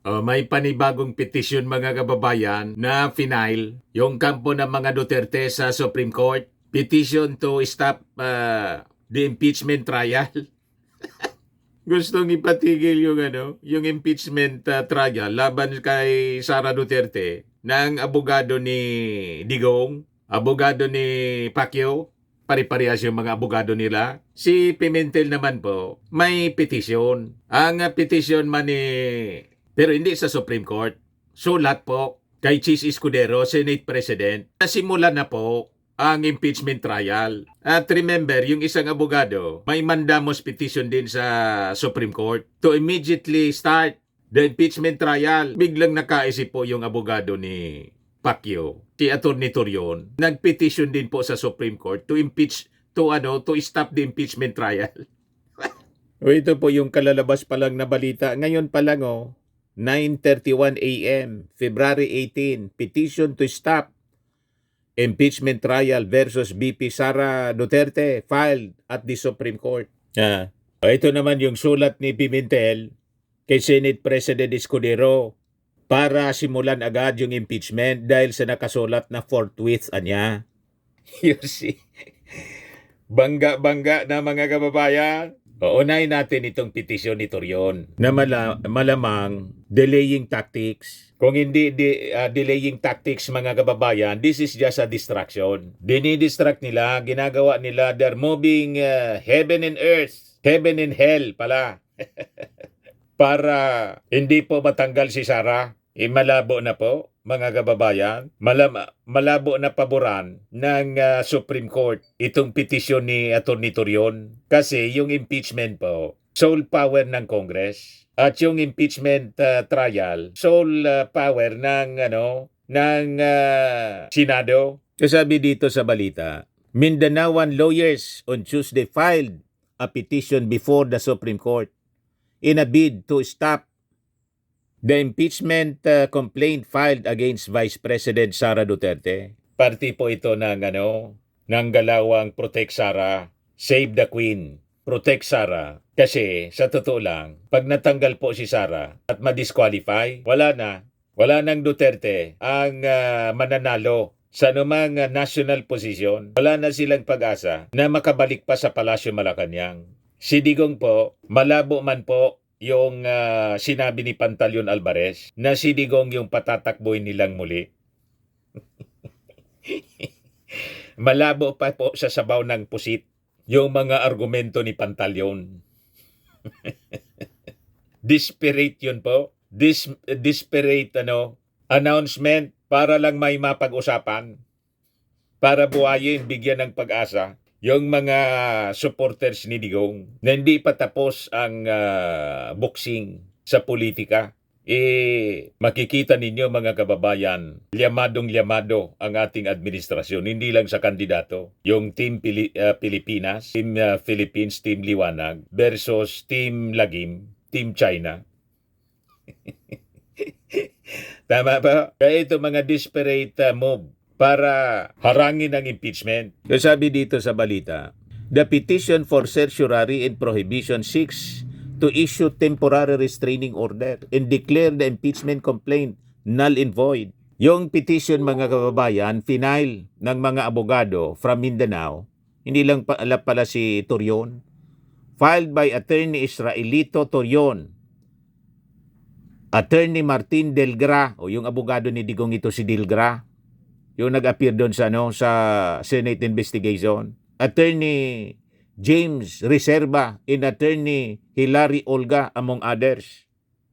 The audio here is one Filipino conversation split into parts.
May panibagong petisyon mga kababayan na final yung kampo ng mga Duterte sa Supreme Court. Petition to stop the impeachment trial. Gustong ipatigil yung impeachment trial laban kay Sara Duterte ng abogado ni Digong, abogado ni Pacquiao, pare-parehas yung mga abogado nila. Si Pimentel naman po, may petisyon. Ang petisyon man ni pero hindi sa Supreme Court. Sulat po kay Chis Escudero, Senate President. Nasimula na po ang impeachment trial. At remember, yung isang abogado, may mandamus petition din sa Supreme Court to immediately start the impeachment trial. Biglang nakaisip po yung abogado ni Pacquiao, si Atty. Torion, nagpetition din po sa Supreme Court to impeach, to stop the impeachment trial. Ito po yung kalalabas pa lang na balita. Ngayon pa lang 9:31 a.m., February 18, petition to stop impeachment trial versus VP Sara Duterte filed at the Supreme Court. Ito naman yung sulat ni Pimentel kay Senate President Escudero para simulan agad yung impeachment dahil sa nakasulat na forthwith niya. You see? Bangga-bangga na mga kababayan. Unahin natin itong petisyon ni Torion na malamang delaying tactics. Kung hindi delaying tactics mga kababayan, this is just a distraction. Dinidistract nila, ginagawa nila, they're moving heaven and earth, heaven and hell pala. Para hindi po matanggal si Sara. Malabo na po mga kababayan, malabo na paboran ng Supreme Court itong petisyon ni Atty. Torion. Kasi yung impeachment po, sole power ng Congress. At yung impeachment trial, sole power ng Senado. Sabi dito sa balita, Mindanaoan lawyers on Tuesday filed a petition before the Supreme Court in a bid to stop the impeachment complaint filed against Vice President Sara Duterte. Party po ito ng galawang Protect Sara, Save the Queen, Protect Sara. Kasi sa totoo lang, pag natanggal po si Sara at ma-disqualify, wala nang Duterte ang mananalo sa anumang national position. Wala na silang pag-asa na makabalik pa sa Palasyo Malacanang. Si Digong po, malabo man po yung sinabi ni Pantaleon Alvarez na si Digong yung patatakbuhin nilang muli. Malabo pa po sa sabaw ng pusit yung mga argumento ni Pantaleon. Desperate yun po. Desperate announcement para lang may mapag-usapan. Para buhayin, bigyan ng pag-asa yung mga supporters ni Digong na hindi pa tapos ang boxing sa politika. Makikita ninyo mga kababayan, liamado ang ating administrasyon, hindi lang sa kandidato. Yung Team Pilipinas, Team Philippines, Team Liwanag versus Team Lagim, Team China. Tama ba? Kaya ito mga desperate move para harangin ang impeachment. Sabi dito sa balita, the petition for certiorari and prohibition seeks to issue temporary restraining order and declare the impeachment complaint null and void. Yung petition mga kababayan, final ng mga abogado from Mindanao, hindi lang pala si Torion, filed by Attorney Israelito Torion, Attorney Martin Delgra, o yung abogado ni Digong ito si Delgra, yung nag-appear doon sa Senate investigation, Attorney James Reserva and Attorney Hilary Olga among others.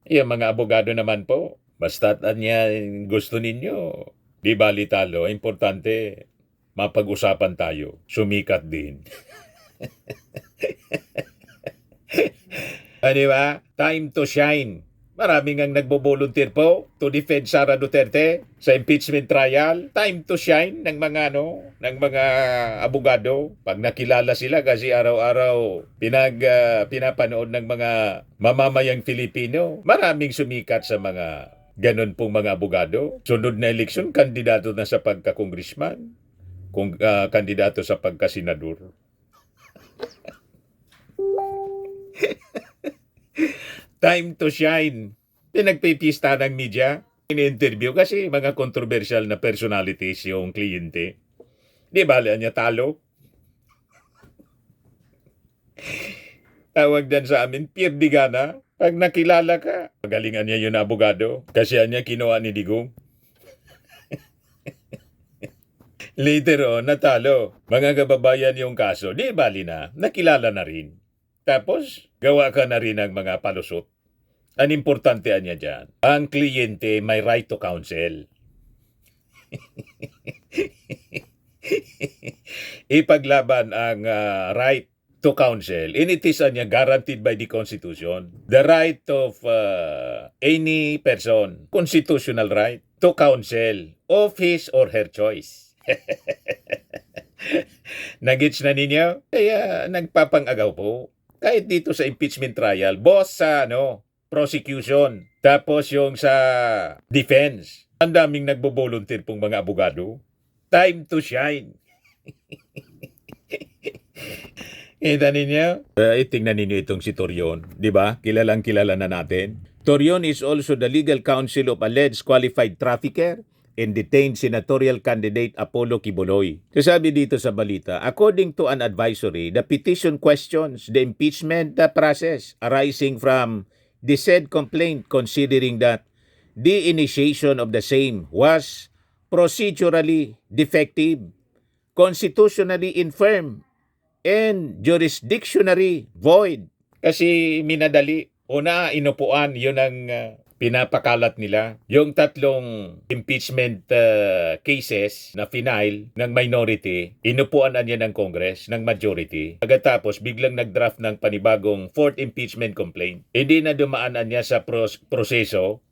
Yung mga abogado naman po, basta't niya gusto ninyo, di bali talo, importante mapag-usapan tayo, sumikat din. Di ba? Time to shine. Maraming ang nagbo-volunteer po to defend Sara Duterte sa impeachment trial. Time to shine ng mga abogado. Pag nakilala sila kasi araw-araw pinapanood ng mga mamamayang Filipino. Maraming sumikat sa mga ganun pong mga abogado. Sunod na eleksyon, kandidato na sa pagka-congressman. Kandidato sa pagka-senador. Time to shine. Pinagpipista ng media. In-interview kasi mga controversial na personalities yung kliyente. Di ba niya talo? Tawag din sa amin, Pierre Digana. Pag nakilala ka, magalingan niya yung abogado. Kasi niya kinuha ni Digong. Later on, natalo. Mga kababayan yung kaso. Di bali na, nakilala na rin. Tapos, gawa ka na rin ng mga palusot. Ang importante niya dyan, ang kliyente may right to counsel. Ipaglaban ang right to counsel. And it is niya guaranteed by the Constitution. The right of any person, constitutional right, to counsel of his or her choice. Nagits na ninyo? Kaya nagpapangagaw po. Kahit dito sa impeachment trial, boss sa prosecution, tapos yung sa defense. Ang daming nagbo-volunteer pong mga abogado. Time to shine. Kita ninyo? Tingnan ninyo itong si Torion. Di ba? Kilalang kilala na natin. Torion is also the legal counsel of alleged qualified trafficker and detained senatorial candidate Apollo Quiboloy. Sabi dito sa balita, according to an advisory, the petition questions the impeachment process arising from the said complaint, considering that the initiation of the same was procedurally defective, constitutionally infirm, and jurisdictionally void. Kasi minadali. Una, inupuan, yun ang pinapakalat nila. Yung tatlong impeachment cases na final ng minority, inupuan niya ng Congress, ng majority. Pagkatapos, biglang nag-draft ng panibagong fourth impeachment complaint. Hindi na dumaanan niya sa proseso,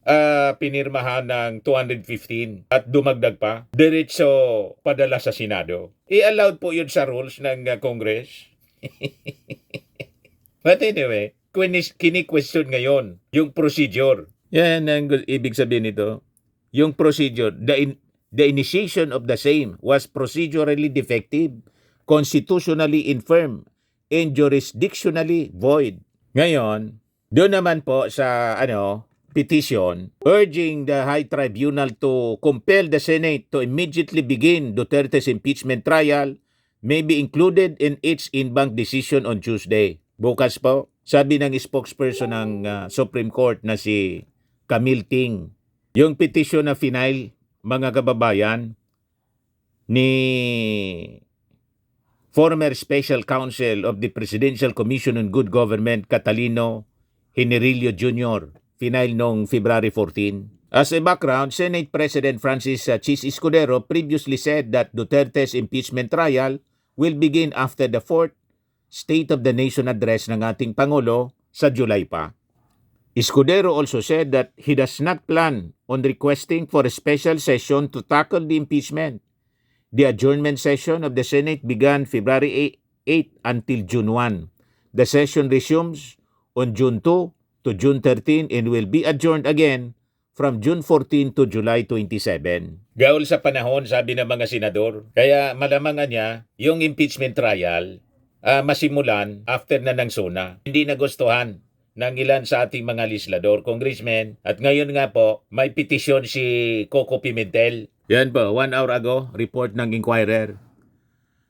pinirmahan ng 215 at dumagdag pa. Diretso padala sa Senado. I-allowed po yun sa rules ng Congress. But anyway, kini-question ngayon yung procedure. Yan ang ibig sabihin nito. Yung procedure, the initiation of the same was procedurally defective, constitutionally infirm, and jurisdictionally void. Ngayon, doon naman po sa petition urging the High Tribunal to compel the Senate to immediately begin Duterte's impeachment trial may be included in its in-bank decision on Tuesday. Bukas po, sabi ng spokesperson ng Supreme Court na si Camille Ting, yung petition na final, mga kababayan, ni former Special Counsel of the Presidential Commission on Good Government, Catalino Generillo Jr., final noong February 14. As a background, Senate President Francis Chis Escudero previously said that Duterte's impeachment trial will begin after the fourth State of the Nation address ng ating Pangulo sa July pa. Escudero also said that he does not plan on requesting for a special session to tackle the impeachment. The adjournment session of the Senate began February 8 until June 1. The session resumes on June 2 to June 13 and will be adjourned again from June 14 to July 27. Gaul sa panahon, sabi ng mga senador. Kaya malamangan niya yung impeachment trial masimulan after na ng SONA. Hindi nagustuhan ng ilan sa ating mga legislador, congressmen. At ngayon nga po, may petisyon si Coco Pimentel. Yan po, 1 hour ago, report ng Inquirer.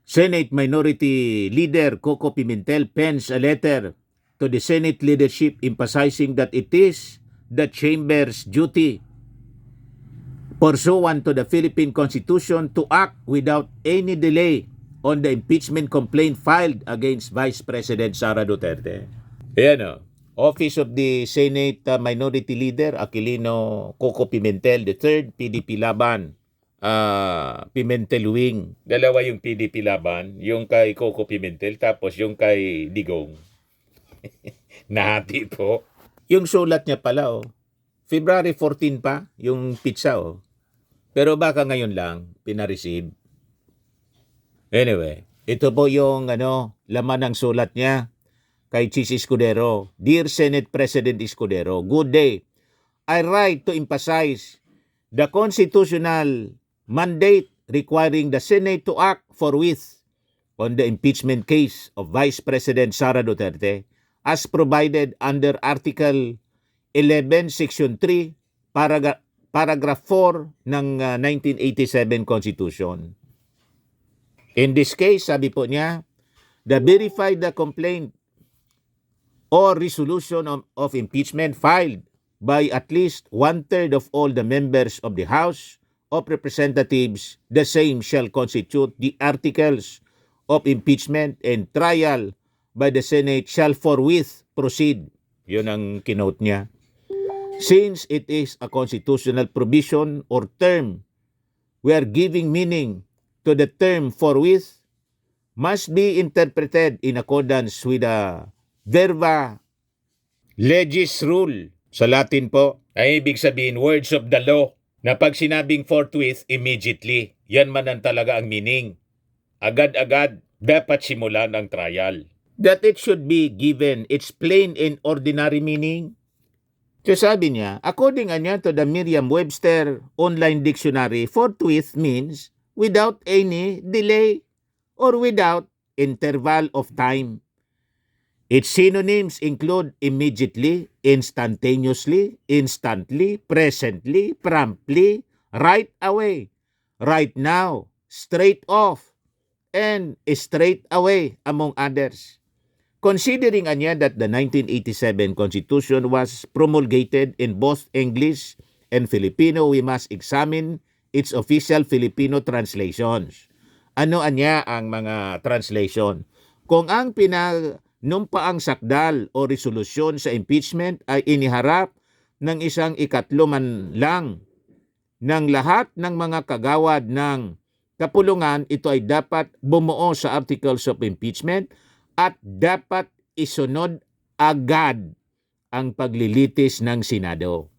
Senate Minority Leader Coco Pimentel pens a letter to the Senate leadership emphasizing that it is the chamber's duty pursuant to the Philippine Constitution to act without any delay on the impeachment complaint filed against Vice President Sara Duterte. Ayan Office of the Senate Minority Leader Aquilino Coco Pimentel III, PDP Laban, Pimentel Wing. Dalawa yung PDP Laban, yung kay Coco Pimentel, tapos yung kay Digong. Nahati po. Yung sulat niya pala, February 14 pa, yung pizza, Pero baka ngayon lang, pinareceive. Anyway, ito po yung laman ng sulat niya kay Chis Escudero. Dear Senate President Escudero, good day. I write to emphasize the constitutional mandate requiring the Senate to act forthwith on the impeachment case of Vice President Sara Duterte as provided under Article 11 Section 3, paragraph 4 ng 1987 Constitution. In this case, sabi po niya, verify the complaint or resolution of impeachment filed by at least 1/3 of all the members of the House of Representatives, the same shall constitute the articles of impeachment, and trial by the Senate shall forthwith proceed. Yun ang kinote niya. Since it is a constitutional provision or term, we are giving meaning to the term forthwith must be interpreted in accordance with the verba legis rule. Sa Latin po, ay ibig sabihin words of the law, na pag sinabing forthwith, immediately. Yan man ang talaga ang meaning. Agad-agad, dapat simulan ang trial. That it should be given its plain and ordinary meaning. So sabi niya, according to the Merriam-Webster Online Dictionary, forthwith means without any delay or without interval of time. Its synonyms include immediately, instantaneously, instantly, presently, promptly, right away, right now, straight off, and straight away, among others. Considering that the 1987 Constitution was promulgated in both English and Filipino, we must examine its official Filipino translations. Ano ang mga translation? Kung ang pinumpaang sakdal o resolusyon sa impeachment ay iniharap ng isang ikatlo man lang ng lahat ng mga kagawad ng kapulungan, ito ay dapat bumuo sa articles of impeachment at dapat isunod agad ang paglilitis ng Senado.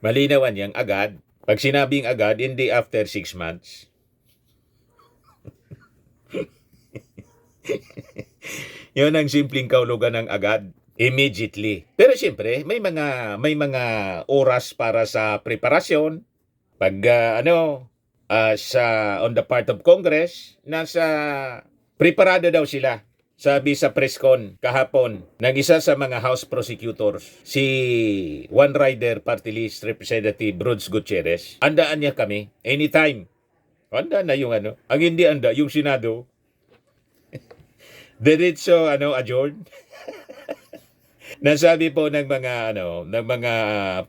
Malinawan yang agad. Pag sinabing agad, hindi after 6 months. Yun ang simpleng kaulugan ng agad. Immediately. Pero siyempre, may mga oras para sa preparasyon. Pag on the part of Congress, nasa preparado daw sila. Sabi sa press con kahapon ng isa sa mga House prosecutors, si One Rider Party List Representative Rods Gutierrez, andaan niya kami anytime. Anda na yung Ang hindi anda, yung Senado. Diretso adjourn. Nasabi po ng mga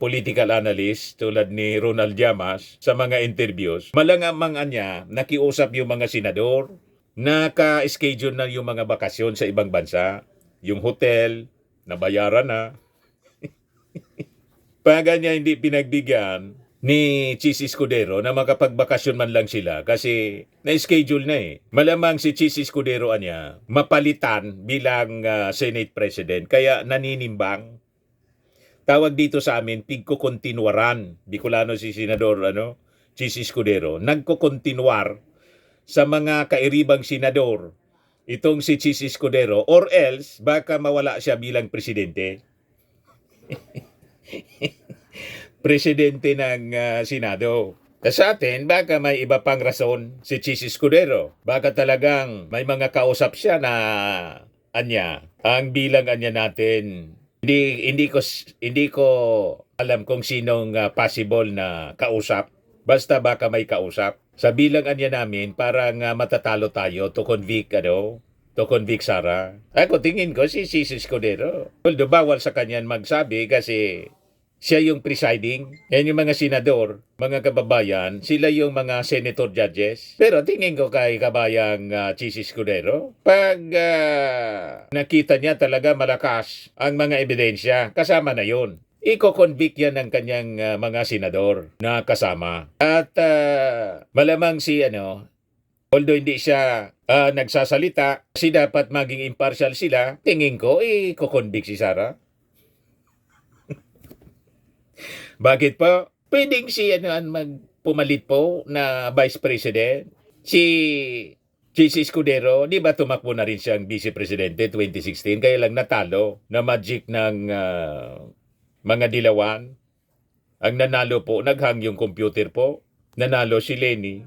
political analyst tulad ni Ronald Llamas sa mga interviews, malangamang niya nakiusap yung mga senador, naka-schedule na yung mga bakasyon sa ibang bansa, yung hotel, nabayaran na. Pag niya hindi pinagbigyan ni Chis Escudero na makapagbakasyon man lang sila kasi na-schedule na eh. Malamang si Chis Escudero niya mapalitan bilang Senate President kaya naninimbang. Tawag dito sa amin, pigkukontinuaran. Bicolano si Senador Chis Escudero. Nagkukontinuar sa mga kairibang senador itong si Chis Escudero or else baka mawala siya bilang presidente. Presidente ng Senado. Sa atin, baka may iba pang rason si Chis Escudero. Baka talagang may mga kausap siya na ang bilang natin. Hindi ko alam kung sinong possible na kausap. Basta baka may kausap. Sa bilang namin, parang matatalo tayo to convict Sara. Ako tingin ko si Chis Escudero. Although bawal sa kanyan magsabi kasi siya yung presiding. Yan yung mga senador, mga kababayan, sila yung mga senator judges. Pero tingin ko kay kabayang Chis Escudero, pag nakita niya talaga malakas ang mga ebidensya, kasama na yun. Iko-convict yan ng kanyang mga senador na kasama. At malamang si although hindi siya nagsasalita, kasi dapat maging impartial sila, tingin ko, iko-convict si Sara. Bakit po? Pwedeng si pumalit po na Vice President. Si Chis Escudero, di ba tumakbo na rin siyang Vice Presidente 2016, kaya lang natalo na magic ng mga dilawan. Ang nanalo po, naghang yung computer po. Nanalo si Lenny.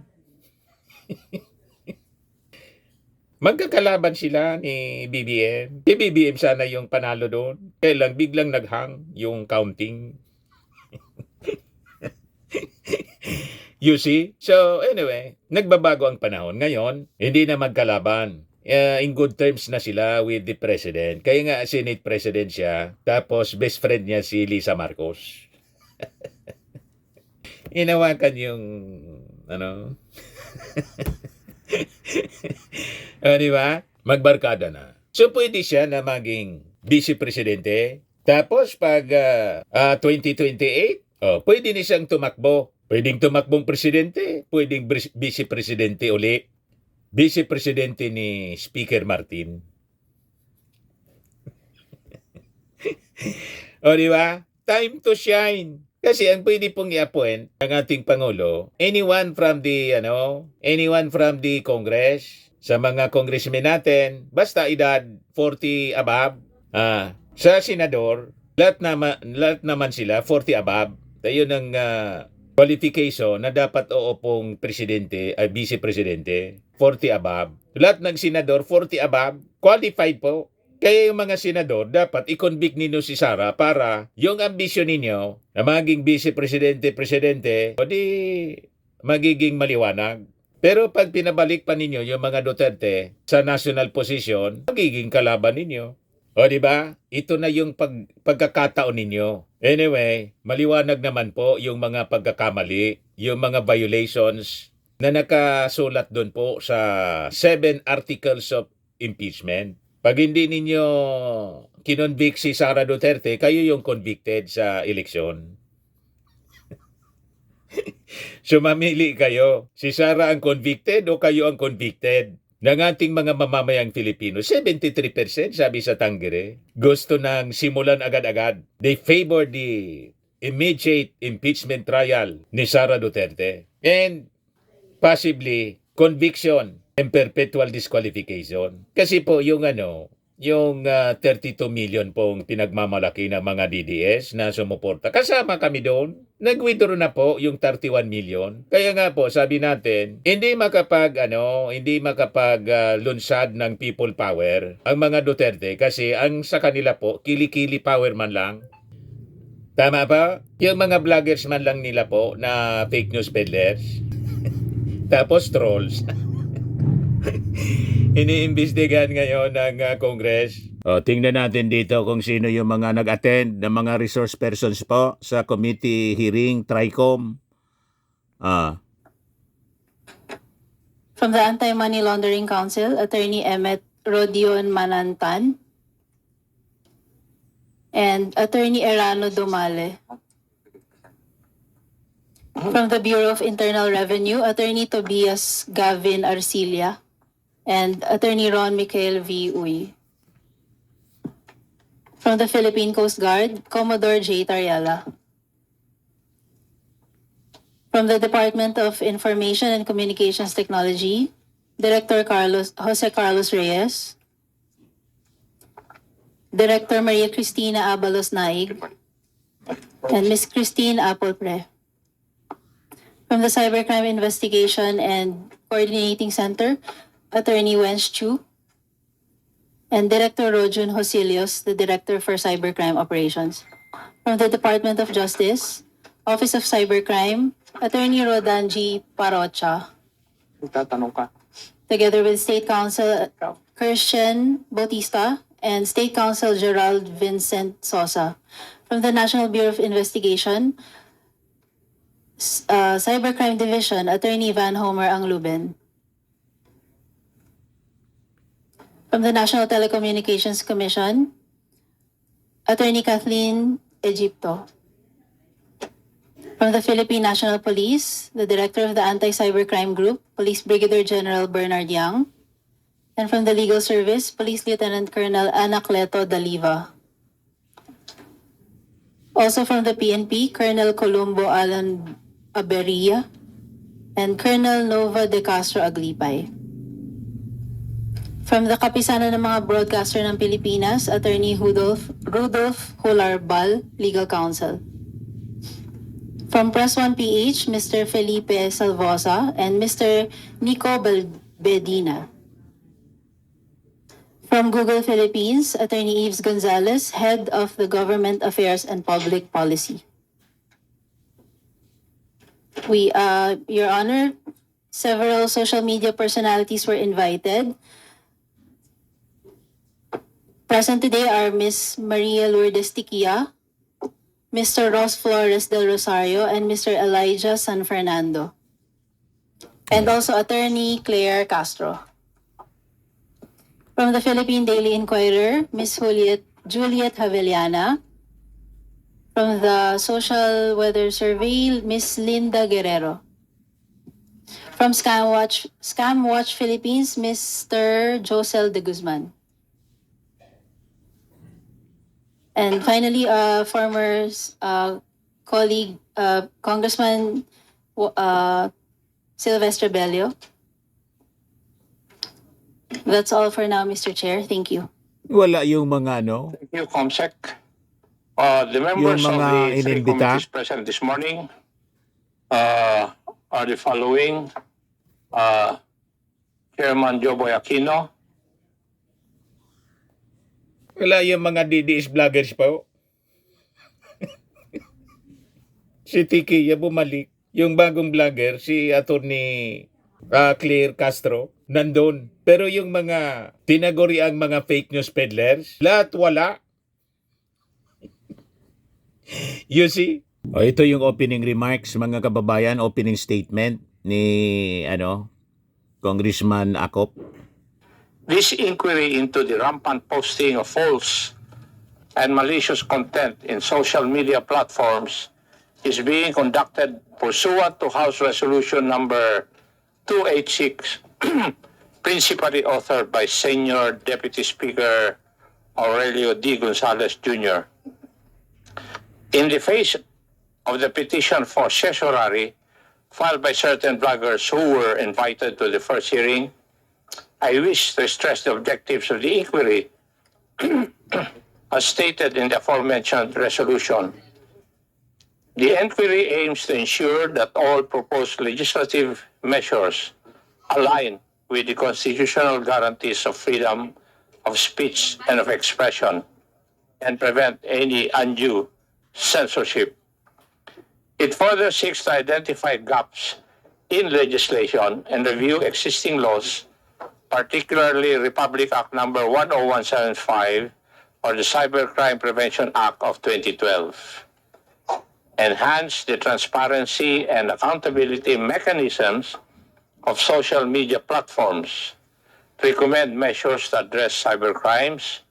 Magkakalaban sila ni BBM. Si BBM sana yung panalo doon. Kaya lang biglang naghang yung counting. You see? So anyway, nagbabago ang panahon. Ngayon, hindi na magkalaban. In good terms na sila with the president. Kaya nga Senate President siya. Tapos best friend niya si Lisa Marcos. Inawakan yung ano. Di ba? Magbarkada na. So pwede siya na maging vice presidente. Tapos pag 2028, pwede na siyang tumakbo. Pwedeng tumakbong presidente, pwedeng vice presidente uli. Vice presidente ni Speaker Martin. Di ba? Time to shine. Kasi ang pwede pong i-appoint ng ating Pangulo, anyone from the Congress, sa mga congressmen natin, basta edad 40 above, sa senador, lahat naman sila 40 above. Tayo ng qualification na dapat uupong presidente ay vice presidente, 40 above. Lahat ng senador 40 above, qualified po. Kaya yung mga senador, dapat i-convict ninyo si Sara para yung ambisyon ninyo na maging vice-presidente, o di magiging maliwanag. Pero pag pinabalik pa ninyo yung mga Duterte sa national position, magiging kalaban ninyo. Di ba? Ito na yung pagkakataon ninyo. Anyway, maliwanag naman po yung mga pagkakamali, yung mga violations na nakasulat doon po sa 7 articles of impeachment. Pag hindi ninyo kinonvict si Sara Duterte, kayo yung convicted sa eleksyon. So mamili kayo. Si Sara ang convicted o kayo ang convicted? Ng ating mga mamamayang Filipino, 73% sabi sa Tangere, gusto nang simulan agad-agad. They favor the immediate impeachment trial ni Sara Duterte. And possibly conviction and perpetual disqualification. Kasi po yung 32 million pong pinagmamalaki ng mga DDS na sumuporta. Kasama kami doon. Nag-withdraw na po yung 31 million. Kaya nga po, sabi natin, hindi makapag-lunsad ng people power ang mga Duterte kasi ang sa kanila po, kili-kili power man lang. Tama ba? Yung mga vloggers man lang nila po na fake news peddlers. Tapos trolls. Iniimbestigahan ngayon ng Congress. Tingnan natin dito kung sino yung mga nag-attend ng mga resource persons po sa committee hearing TRICOM. From the Anti-Money Laundering Council, Attorney Emmet Rodion Manantan and Attorney Erano Dumale. From the Bureau of Internal Revenue, Attorney Tobias Gavin Arcilia and Attorney Ron Michael V. Uy. From the Philippine Coast Guard, Commodore J. Tariela. From the Department of Information and Communications Technology, Director Jose Carlos Reyes, Director Maria Cristina Abalos Naig, and Ms. Christine Applepre. From the Cybercrime Investigation and Coordinating Center, Attorney Wench Chu, and Director Rojun Hosilios, the Director for Cybercrime Operations. From the Department of Justice, Office of Cybercrime, Attorney Rodanji Parocha. Together with State Counsel Christian Bautista and State Counsel Gerald Vincent Sosa. From the National Bureau of Investigation, Cybercrime Division, Attorney Van Homer Angluben. From the National Telecommunications Commission, Attorney Kathleen Egipto. From the Philippine National Police, the Director of the Anti-Cybercrime Group, Police Brigadier General Bernard Yang. And from the Legal Service, Police Lieutenant Colonel Anacleto Daliva. Also from the PNP, Colonel Columbo Alan Aberia and Colonel Nova de Castro Aglipay. From the Kapisanan ng mga Broadcaster ng Pilipinas, Attorney Rudolph Hularbal, Legal Counsel. From Press 1 PH, Mr. Felipe Salvosa and Mr. Nico Bedina. From Google Philippines, Attorney Eves Gonzalez, Head of the Government Affairs and Public Policy. Your Honor, several social media personalities were invited. Present today are Ms. Maria Lourdes Tiquia, Mr. Ross Flores del Rosario, and Mr. Elijah San Fernando. And also Attorney Claire Castro. From the Philippine Daily Inquirer, Ms. Juliet Haveliana. From the Social Weather Survey, Ms. Linda Guerrero. From Scam Watch Philippines, Mr. Josel de Guzman. And finally, former colleague, Congressman Sylvester Bello. That's all for now, Mr. Chair. Thank you. Wala yung mga ano, Thank you, Comsec. The members Yung of mga the three inimbita? committees present this morning are the following. Chairman Joboy Aquino, Wala yung mga DDS vloggers pa. Si Tiki, yung bumalik. Yung bagong vlogger, si Attorney Claire Castro, nandun. Pero yung mga tinaguriang mga fake news peddlers, lahat wala. You see? O, ito yung opening remarks, mga kababayan, opening statement ni Congressman Acop. this inquiry into the rampant posting of false and malicious content in social media platforms is being conducted pursuant to House Resolution number 286, principally authored by Senior Deputy Speaker Aurelio D. Gonzalez Jr. In the face of the petition for certiorari filed by certain bloggers who were invited to the first hearing, I wish to stress the objectives of the inquiry as stated in the aforementioned resolution. The inquiry aims to ensure that all proposed legislative measures align with the constitutional guarantees of freedom of speech and of expression and prevent any undue censorship. It further seeks to identify gaps in legislation and review existing laws, particularly Republic Act number 10175 or the Cybercrime Prevention Act of 2012. Enhance the transparency and accountability mechanisms of social media platforms, recommend measures to address cybercrimes,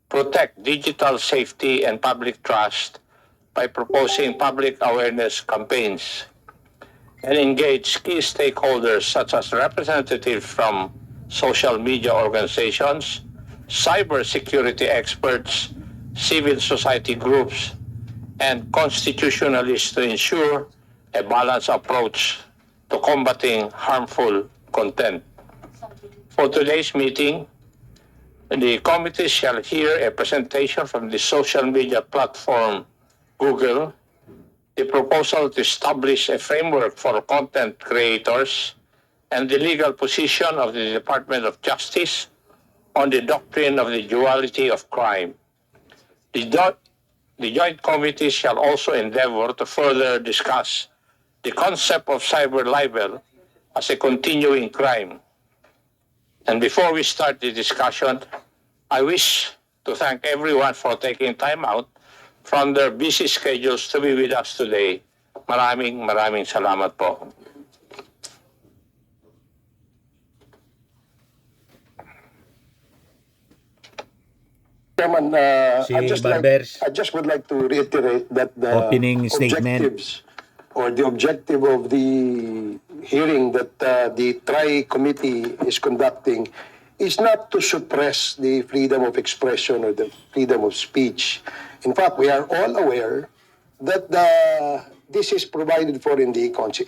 protect digital safety and public trust by proposing public awareness campaigns, and engage key stakeholders such as representatives from social media organizations, cybersecurity experts, civil society groups, and constitutionalists to ensure a balanced approach to combating harmful content. For today's meeting, the committee shall hear a presentation from the social media platform Google, the proposal to establish a framework for content creators, and the legal position of the Department of Justice on the doctrine of the duality of crime. The joint committee shall also endeavor to further discuss the concept of cyber libel as a continuing crime. And before we start the discussion, I wish to thank everyone for taking time out from their busy schedules to be with us today. Maraming salamat po. Chairman, Si Barbers. I just would like to reiterate that the Opening statement. objectives or the objective of the hearing that the Tri-Committee is conducting is not to suppress the freedom of expression or the freedom of speech. In fact, we are all aware that this is provided for in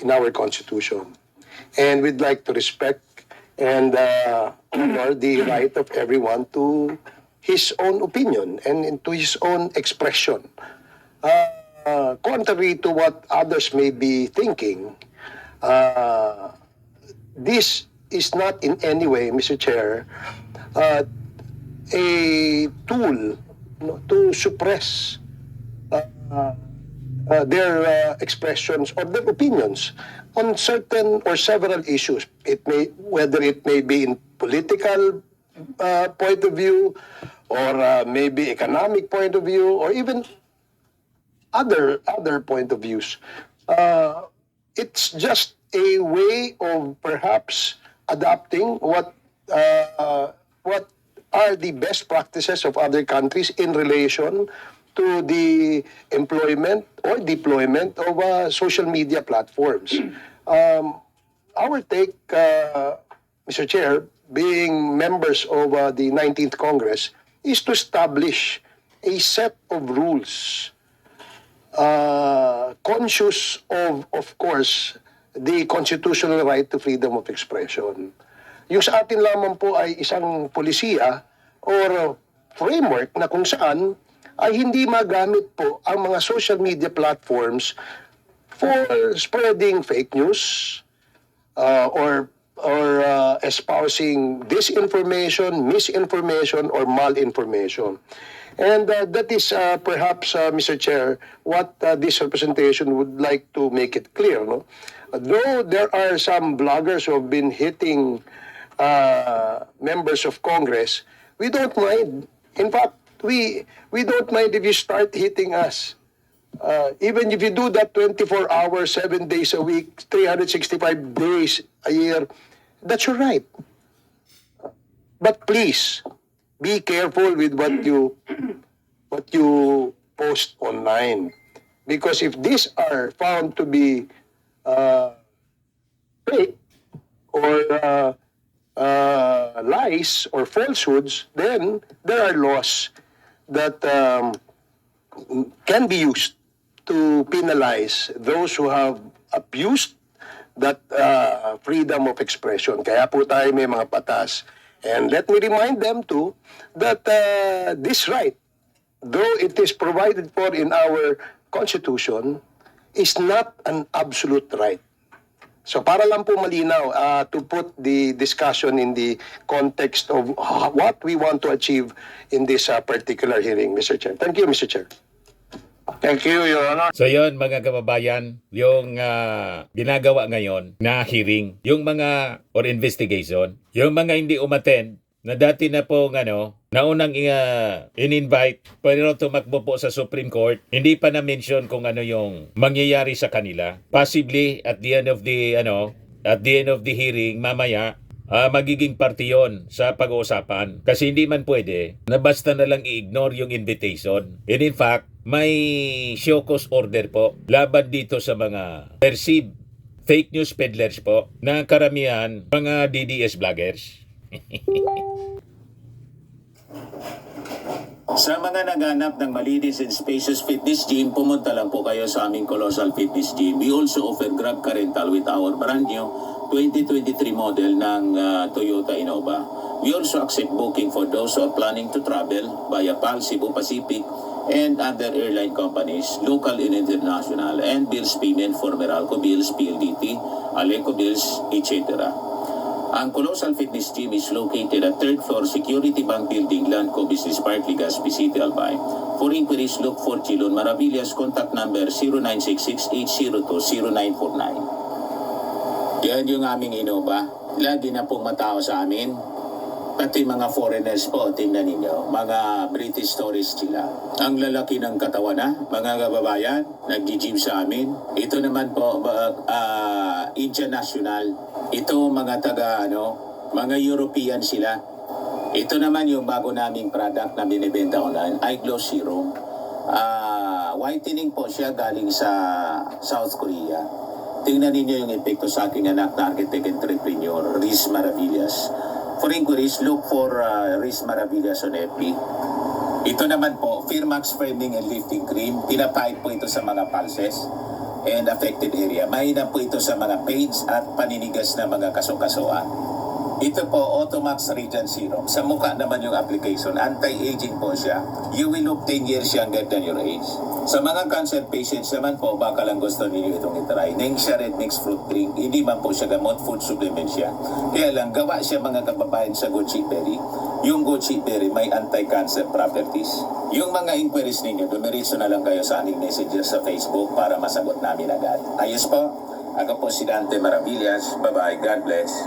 our Constitution. And we'd like to respect and honor the right of everyone to his own opinion and to his own expression. Contrary to what others may be thinking, this is not in any way, Mr. Chair, a tool, to suppress their expressions or their opinions on certain or several issues. Whether it may be in political point of view, or maybe economic point of view, or even other point of views. It's just a way of perhaps adopting what are the best practices of other countries in relation to the employment or deployment of social media platforms. Our take, Mr. Chair, being members of the 19th Congress, is to establish a set of rules conscious of course, the constitutional right to freedom of expression. Yung sa atin lamang po ay isang polisiya or framework na kung saan ay hindi magamit po ang mga social media platforms for spreading fake news or espousing disinformation, misinformation, or malinformation. And that is perhaps, Mr. Chair, what this representation would like to make it clear. No? Though there are some bloggers who have been hitting members of Congress, we don't mind. In fact, we don't mind if you start hitting us. Even if you do that 24 hours, 7 days a week, 365 days a year, that's your right. But please, be careful with what you post online. Because if these are found to be fake or lies or falsehoods, then there are laws that can be used to penalize those who have abused that freedom of expression. Kaya po tayo may mga batas. And let me remind them too that this right, though it is provided for in our Constitution, is not an absolute right. So para lang po malinaw, to put the discussion in the context of what we want to achieve in this particular hearing, Mr. Chair. Thank you, Mr. Chair. Thank you, Your Honor. So yon mga kababayan, yung ginagawa ngayon na hearing, yung mga or investigation, yung mga hindi umattend na dati na po naunang in-invite pero tumakbo po sa Supreme Court, hindi pa na-mention kung ano yung mangyayari sa kanila. Possibly at the end of the hearing mamaya magiging parte yon sa pag-uusapan. Kasi hindi man pwede na basta na lang i-ignore yung invitation. And in fact, may show cause order po laban dito sa mga perceived fake news peddlers po na karamihan mga DDS vloggers. Sa mga naghanap ng malinis and spacious fitness gym, pumunta lang po kayo sa aming Colossal Fitness Gym. We also offer Grab Car Rental with our brand new 2023 model ng Toyota Innova. We also accept booking for those who are planning to travel via PAL, Cebu Pacific, and other airline companies, local and international, and bills payment for Meralco Bills, PLDT, Aleco Bills, etc. Ang Colossal Fitness Gym is located at 3rd floor Security Bank Building, Lanco Business Park, Legazpi City, Albay. For inquiries, look for Chilon Maravillas. Contact number 0966-802-0949. Yan yung aming Innova. Lagi na pong matao sa amin. Pati mga foreigners po, tingnan ninyo, mga British tourists sila. Ang lalaki ng katawan na, mga kababayan, nag-gym sa amin. Ito naman po, Indian National. Ito mga mga European sila. Ito naman yung bago naming product na binibenta online, iGlow Serum. Whitening po siya galing sa South Korea. Tingnan ninyo yung epekto sa aking anak na architect entrepreneur, Riz Maravillas. For inquiries, look for Riz Maravillas on FB. Ito naman po, Firmax Firming and Lifting Cream. Pinapahid po ito sa mga pulses and affected area. Mahina po ito sa mga pains at paninigas na mga kaso-kasuan. Ito po, Automax Radiant Serum. Sa mukha naman yung application. Anti-aging po siya. You will look 10 years younger than your age. Sa mga cancer patients naman po, baka lang gusto ninyo itong itry. Nengxia Red Mix Fruit Drink. Hindi man po siya gamot, food supplement siya. Kaya lang, gawa siya mga kababayan sa Gucci Berry. Yung Gucci Berry may anti-cancer properties. Yung mga inquiries ninyo, dumiritso na lang kayo sa aming messages sa Facebook para masagot namin agad. Ayos po. Ako po si Dante Maravillas. Bye-bye. God bless.